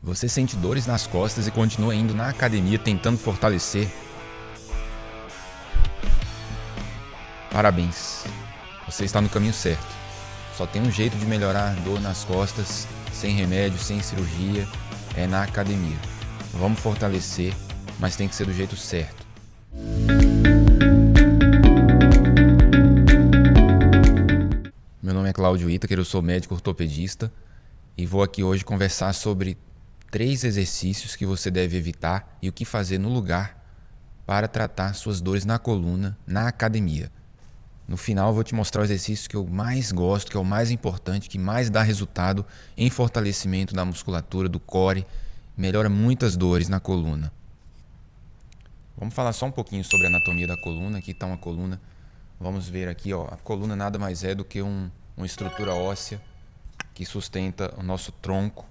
Você sente dores nas costas e continua indo na academia tentando fortalecer? Parabéns, você está no caminho certo. Só tem um jeito de melhorar a dor nas costas, sem remédio, sem cirurgia, é na academia. Vamos fortalecer, mas tem que ser do jeito certo. Meu nome é Cláudio Itaker, eu sou médico ortopedista e vou aqui hoje conversar sobre 3 exercícios que você deve evitar e o que fazer no lugar para tratar suas dores na coluna na academia. No final eu vou te mostrar o exercício que eu mais gosto, que é o mais importante, que mais dá resultado em fortalecimento da musculatura, do core, melhora muitas dores na coluna. Vamos falar só um pouquinho sobre a anatomia da coluna. Aqui está uma coluna. Vamos ver aqui, ó. A coluna nada mais é do que uma estrutura óssea que sustenta o nosso tronco,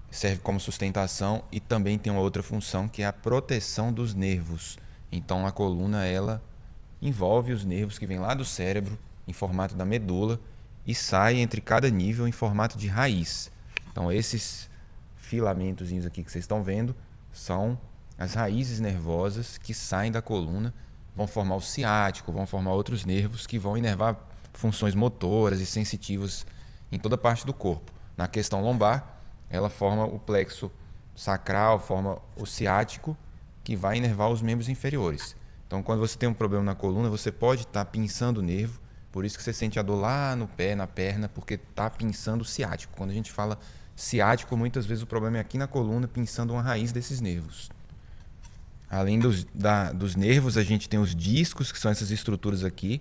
serve como sustentação e também tem uma outra função que é a proteção dos nervos. Então a coluna ela envolve os nervos que vêm lá do cérebro em formato da medula e sai entre cada nível em formato de raiz. Então esses filamentozinhos aqui que vocês estão vendo são as raízes nervosas que saem da coluna, vão formar o ciático, vão formar outros nervos que vão inervar funções motoras e sensitivas em toda parte do corpo. Na questão lombar, ela forma o plexo sacral, forma o ciático, que vai inervar os membros inferiores. Então, quando você tem um problema na coluna, você pode estar pinçando o nervo, por isso que você sente a dor lá no pé, na perna, porque está pinçando o ciático. Quando a gente fala ciático, muitas vezes o problema é aqui na coluna, pinçando uma raiz desses nervos. Além dos nervos, a gente tem os discos, que são essas estruturas aqui,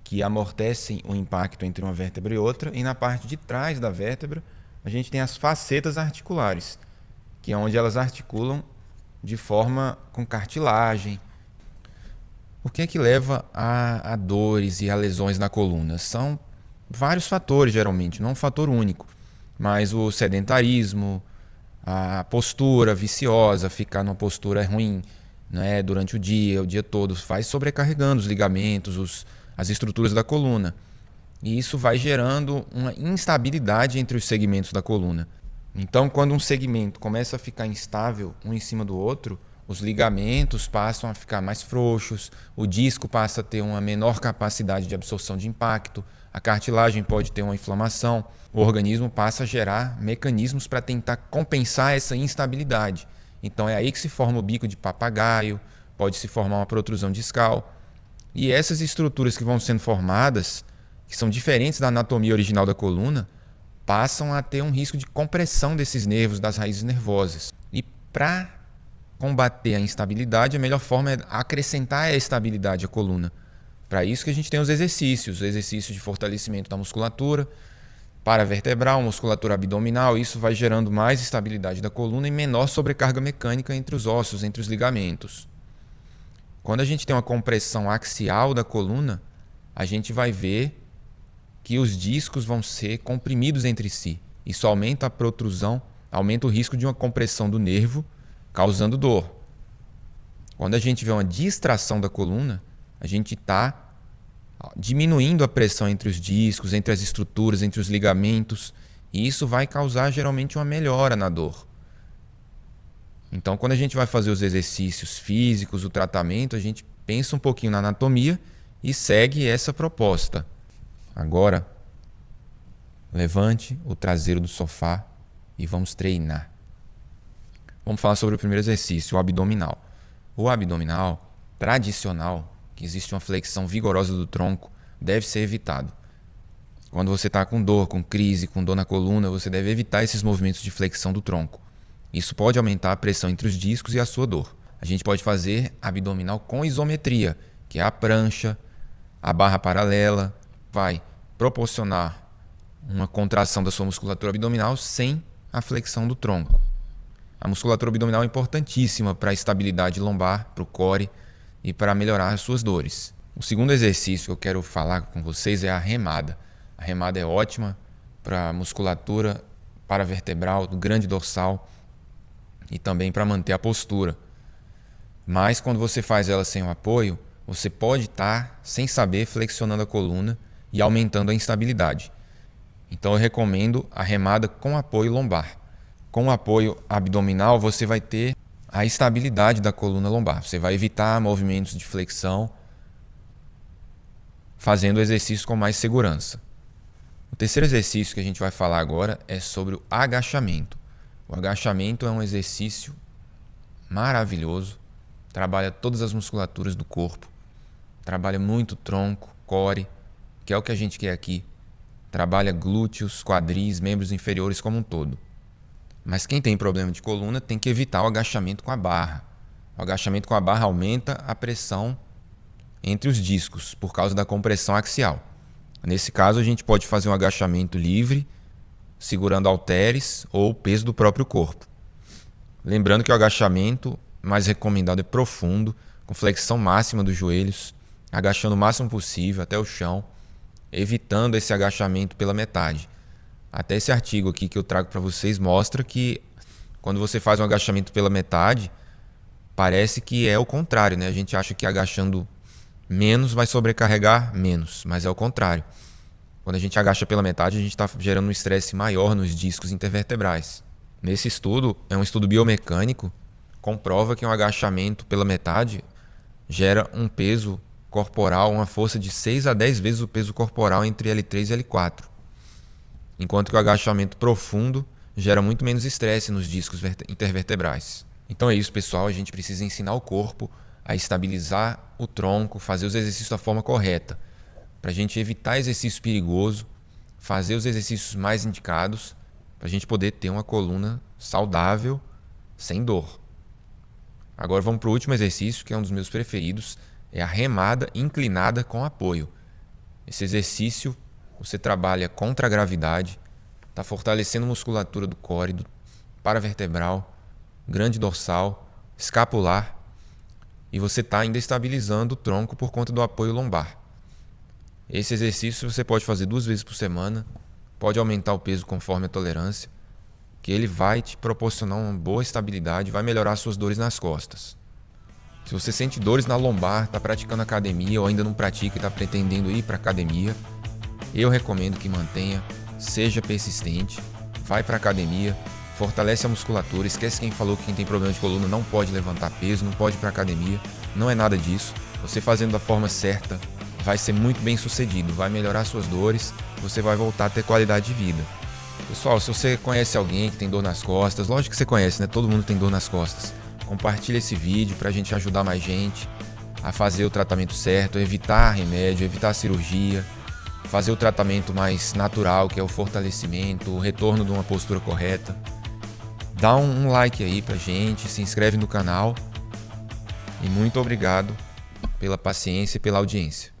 que amortecem o impacto entre uma vértebra e outra, e na parte de trás da vértebra, a gente tem as facetas articulares, que é onde elas articulam de forma com cartilagem. O que é que leva a dores e a lesões na coluna? São vários fatores, geralmente, não um fator único, mas o sedentarismo, a postura viciosa, ficar numa postura ruim, né, durante o dia todo, vai sobrecarregando os ligamentos, as estruturas da coluna. E isso vai gerando uma instabilidade entre os segmentos da coluna. Então, quando um segmento começa a ficar instável um em cima do outro, os ligamentos passam a ficar mais frouxos, o disco passa a ter uma menor capacidade de absorção de impacto, a cartilagem pode ter uma inflamação, o organismo passa a gerar mecanismos para tentar compensar essa instabilidade. Então é aí que se forma o bico de papagaio, pode se formar uma protrusão discal. E essas estruturas que vão sendo formadas, que são diferentes da anatomia original da coluna, passam a ter um risco de compressão desses nervos, das raízes nervosas. E para combater a instabilidade, a melhor forma é acrescentar a estabilidade à coluna. Para isso que a gente tem os exercícios de fortalecimento da musculatura paravertebral, musculatura abdominal. Isso vai gerando mais estabilidade da coluna e menor sobrecarga mecânica entre os ossos, entre os ligamentos. Quando a gente tem uma compressão axial da coluna, a gente vai ver que os discos vão ser comprimidos entre si. Isso aumenta a protrusão, aumenta o risco de uma compressão do nervo, causando dor. Quando a gente vê uma distração da coluna, a gente está diminuindo a pressão entre os discos, entre as estruturas, entre os ligamentos, e isso vai causar geralmente uma melhora na dor. Então, quando a gente vai fazer os exercícios físicos, o tratamento, a gente pensa um pouquinho na anatomia e segue essa proposta. Agora, levante o traseiro do sofá e vamos treinar. Vamos falar sobre o primeiro exercício, o abdominal. O abdominal tradicional, que existe uma flexão vigorosa do tronco, deve ser evitado. Quando você está com dor, com crise, com dor na coluna, você deve evitar esses movimentos de flexão do tronco. Isso pode aumentar a pressão entre os discos e a sua dor. A gente pode fazer abdominal com isometria, que é a prancha, a barra paralela, vai proporcionar uma contração da sua musculatura abdominal sem a flexão do tronco. A musculatura abdominal é importantíssima para a estabilidade lombar, para o core e para melhorar as suas dores. O segundo exercício que eu quero falar com vocês é a remada. A remada é ótima para a musculatura paravertebral, do grande dorsal e também para manter a postura. Mas quando você faz ela sem o apoio, você pode estar, sem saber, flexionando a coluna e aumentando a instabilidade. Então eu recomendo a remada com apoio lombar. Com o apoio abdominal, você vai ter a estabilidade da coluna lombar. Você vai evitar movimentos de flexão, fazendo o exercício com mais segurança. O terceiro exercício que a gente vai falar agora é sobre o agachamento. O agachamento é um exercício maravilhoso, trabalha todas as musculaturas do corpo, trabalha muito tronco, core, que é o que a gente quer aqui. Trabalha glúteos, quadris, membros inferiores como um todo. Mas quem tem problema de coluna tem que evitar o agachamento com a barra. O agachamento com a barra aumenta a pressão entre os discos por causa da compressão axial. Nesse caso, a gente pode fazer um agachamento livre, segurando halteres ou o peso do próprio corpo. Lembrando que o agachamento mais recomendado é profundo, com flexão máxima dos joelhos, agachando o máximo possível até o chão, evitando esse agachamento pela metade. Até esse artigo aqui que eu trago para vocês mostra que quando você faz um agachamento pela metade, parece que é o contrário, né? A gente acha que agachando menos vai sobrecarregar menos, mas é o contrário. Quando a gente agacha pela metade, a gente está gerando um estresse maior nos discos intervertebrais. Nesse estudo, é um estudo biomecânico, comprova que um agachamento pela metade gera um peso corporal, uma força de 6 a 10 vezes o peso corporal entre L3 e L4. Enquanto que o agachamento profundo gera muito menos estresse nos discos intervertebrais. Então é isso, pessoal. A gente precisa ensinar o corpo a estabilizar o tronco, fazer os exercícios da forma correta, para a gente evitar exercício perigoso, fazer os exercícios mais indicados, para a gente poder ter uma coluna saudável, sem dor. Agora vamos para o último exercício, que é um dos meus preferidos, é a remada inclinada com apoio. Esse exercício você trabalha contra a gravidade, está fortalecendo a musculatura do core, do paravertebral, grande dorsal, escapular, e você está ainda estabilizando o tronco por conta do apoio lombar. Esse exercício você pode fazer 2 vezes por semana, pode aumentar o peso conforme a tolerância, que ele vai te proporcionar uma boa estabilidade, vai melhorar suas dores nas costas. Se você sente dores na lombar, está praticando academia ou ainda não pratica e está pretendendo ir para academia, eu recomendo que mantenha, seja persistente, vai para academia, fortalece a musculatura, esquece quem falou que quem tem problema de coluna não pode levantar peso, não pode ir para academia, não é nada disso. Você fazendo da forma certa vai ser muito bem sucedido, vai melhorar suas dores, você vai voltar a ter qualidade de vida. Pessoal, se você conhece alguém que tem dor nas costas, lógico que você conhece, né? Todo mundo tem dor nas costas. Compartilha esse vídeo para a gente ajudar mais gente a fazer o tratamento certo, evitar remédio, evitar cirurgia, fazer o tratamento mais natural, que é o fortalecimento, o retorno de uma postura correta. Dá um like aí pra gente, se inscreve no canal e muito obrigado pela paciência e pela audiência.